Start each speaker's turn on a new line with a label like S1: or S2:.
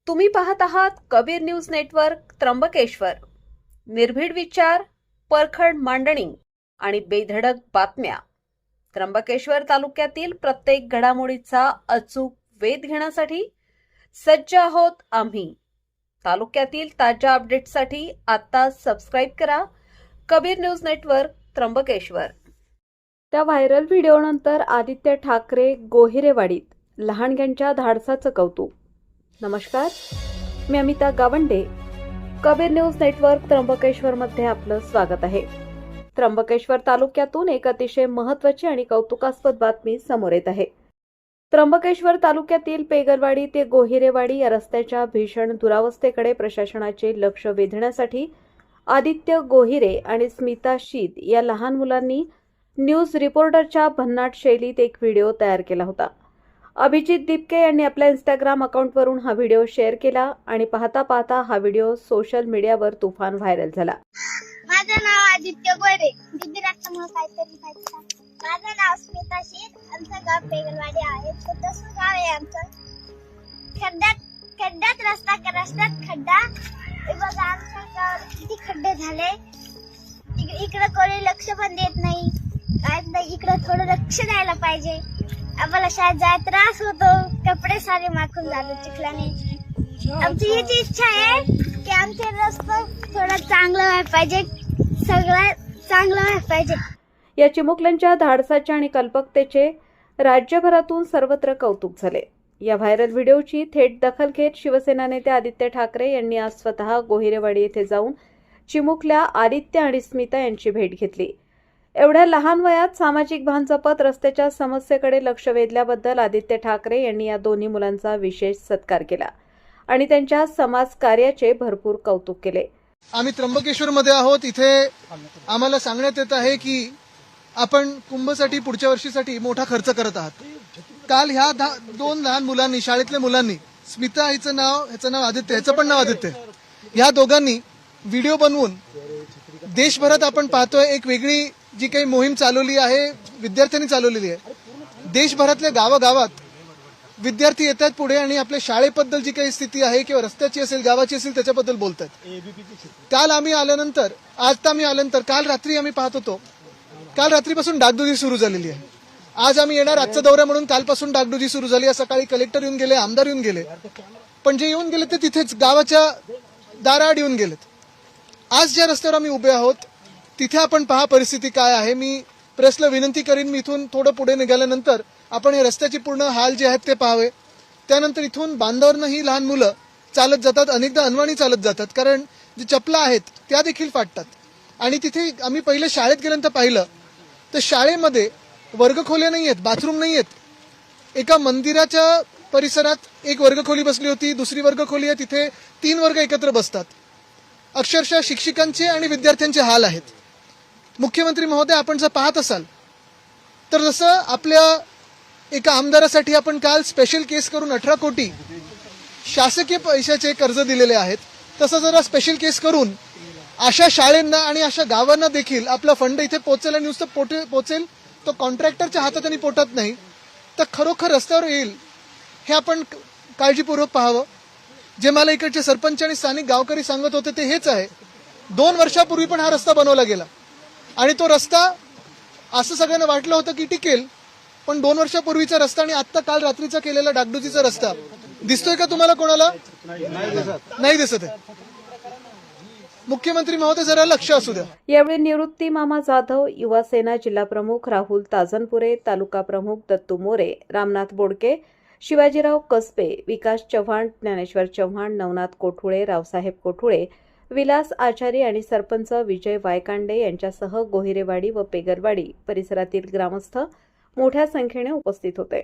S1: तुम्ही पाहत आहात कबीर न्यूज नेटवर्क त्र्यंबकेश्वर। निर्भीड विचार, परखड मांडणी आणि बेधडक बातम्या। त्र्यंबकेश्वर तालुक्यातील प्रत्येक घडामोडीचा अचूक वेध घेण्यासाठी सज्ज आहोत आम्ही। तालुक्यातील ताज्या अपडेट्ससाठी आता सबस्क्राइब करा कबीर न्यूज नेटवर्क त्र्यंबकेश्वर। त्या व्हायरल व्हिडिओनंतर आदित्य ठाकरे गोहिरेवाडीत लहानग्यांच्या धाडसाचं कौतुक। नमस्कार, मी अमिता गावंडे। कबीर न्यूज नेटवर्क त्र्यंबकेश्वरमध्ये आपलं स्वागत आहे। त्र्यंबकेश्वर तालुक्यातून एक अतिशय महत्त्वाची आणि कौतुकास्पद बातमी समोर येत आहे। त्र्यंबकेश्वर तालुक्यातील पेगरवाडी ते गोहिरेवाडी या रस्त्याच्या भीषण दुरावस्थेकडे प्रशासनाचे लक्ष वेधण्यासाठी आदित्य गोहिरे आणि स्मिता शीत या लहान मुलांनी न्यूज रिपोर्टरच्या भन्नाट शैलीत एक व्हिडिओ तयार केला होता। अभिजित दिपके यांनी आपल्या इंस्टाग्राम अकाउंटवरून हा व्हिडिओ शेअर केला आणि पाहता पाहता हा व्हिडिओ सोशल मीडियावर तुफान व्हायरल झाला।
S2: माझं नाव आदित्य गोहिरे, दीदी राष्ट्रमोह काहीतरी पाहिजे। माझं नाव स्मिता शीत, आमचं गाव पेगरवाडी आहे। छोटंसं गाव आहे आमचं। खड्ड्यात रस्त्यात खड्डा। बघा आमच्या गावात किती खड्डे झाले। इकडे कोणी लक्ष पण देत नाही। इकडे थोडं लक्ष द्यायला पाहिजे। आम्हाला शाळेत जायला त्रास होतो, कपडे सारे माखून जातात चिखलाने। आमची हीच इच्छा आहे की आमचे रस्ते थोडं चांगलं व्हायला पाहिजे, सगळं चांगलं व्हायला पाहिजे।
S1: या चिमुकल्यांच्या धाडसाचे आणि कल्पकतेचे राज्यभरातून सर्वत्र कौतुक झाले। या व्हायरल व्हिडिओची थेट दखल घेत शिवसेना नेते आदित्य ठाकरे यांनी आज स्वतः गोहिरेवाडी येथे जाऊन चिमुकल्या आदित्य आणि स्मिता यांची भेट घेतली। एवढ्या लहान वयात सामाजिक भान जपत रस्त्याच्या समस्येकडे लक्ष वेधल्याबद्दल आदित्य ठाकरे यांनी या दोन्ही मुलांचा विशेष सत्कार केला आणि त्यांच्या समाजकार्याचे भरपूर कौतुक केले।
S3: आम्ही त्र्यंबकेश्वरमध्ये आहोत। इथे आम्हाला सांगण्यात येत आहे की आपण कुंभसाठी पुढच्या वर्षीसाठी मोठा खर्च करत आहात। काल ह्या दोन लहान मुलांनी, शाळेतल्या मुलांनी, स्मिता ह्याचं नाव आदित्य, ह्याचं पण नाव आदित्य, ह्या दोघांनी व्हिडिओ बनवून देशभरात आपण पाहतोय एक वेगळी जी काही मोहीम चालवली आहे, विद्यार्थ्यांनी चालवलेली आहे। देशभरातल्या गावागावात विद्यार्थी येतात पुढे आणि आपल्या शाळेबद्दल जी काही स्थिती आहे किंवा रस्त्याची असेल, गावाची असेल, त्याच्याबद्दल बोलतात। काल आम्ही आल्यानंतर, काल रात्री आम्ही पाहत होतो, काल रात्रीपासून डागडुजी सुरू झालेली आहे। आज आम्ही येणार आजचा दौरा म्हणून कालपासून डागडुजी सुरू झाली आहे। सकाळी कलेक्टर येऊन गेले, आमदार येऊन गेले, पण जे येऊन गेले ते तिथेच गावाच्या दाराआड येऊन गेलेत। आज ज्या रस्त्यावर आम्ही उभे आहोत तिथे आपण पहा परिस्थिती काय आहे। मी प्रेसला विनंती करीन, मी इथून थोडं पुढे निघाल्यानंतर आपण या रस्त्याची पूर्ण हाल जे आहेत ते पाहावे। त्यानंतर इथून बांधावरनं ही लहान मुलं चालत जातात, अनेकदा अनवाणी चालत जातात, कारण जे चपला आहेत त्या देखील फाटतात। आणि तिथे आम्ही पहिले शाळेत गेल्यानंतर पाहिलं तर शाळेमध्ये वर्गखोल्या नाही आहेत, बाथरूम नाही आहेत। एका मंदिराच्या परिसरात एक वर्गखोली बसली होती, दुसरी वर्गखोली आहे, तिथे 3 वर्ग एकत्र बसतात। अक्षरशः शिक्षकांचे आणि विद्यार्थ्यांचे हाल आहेत। मुख्यमंत्री महोदय, आपण जर पाहत असाल तर जसं आपल्या एका आमदारासाठी आपण काल स्पेशल केस करून 18 कोटी शासकीय पैशाचे कर्ज दिलेले आहेत, तसं जरा स्पेशल केस करून अशा शाळेंना आणि अशा गावांना देखील आपला फंड इथे पोहोचेल आणि नुसतं पोहोचेल तो कॉन्ट्रॅक्टरच्या हातात आणि पोटात नाही, तर खरोखर रस्त्यावर येईल हे आपण काळजीपूर्वक पाहावं। जे मला इकडचे सरपंच आणि स्थानिक गावकरी सांगत होते ते हेच आहे। 2 वर्षापूर्वी पण हा रस्ता बनवला गेला आणि तो रस्ता असं सगळ्यांना वाटलं होतं की टिकेल, पण 2 वर्षापूर्वीचा रस्ता आणि आता काल रात्रीचा केलेला डागडुजीचा रस्ता दिसतोय का तुम्हाला? कोणाला नाही दिसत आहे। मुख्यमंत्री महोदय, जरा लक्ष असू द्या।
S1: यावेळी निवृत्ती मामा जाधव, युवा सेना जिल्हा प्रमुख राहुल ताजनपुरे, तालुका प्रमुख दत्तू मोरे, रामनाथ बोडके, शिवाजीराव कसबे, विकास चव्हाण, ज्ञानेश्वर चव्हाण, नवनाथ कोठुळे, रावसाहेब कोठुळे, विलास आचारी आणि सरपंच विजय वायकांडे यांच्यासह गोहिरेवाडी व पेगरवाडी परिसरातील ग्रामस्थ मोठ्या संख्येने उपस्थित होते।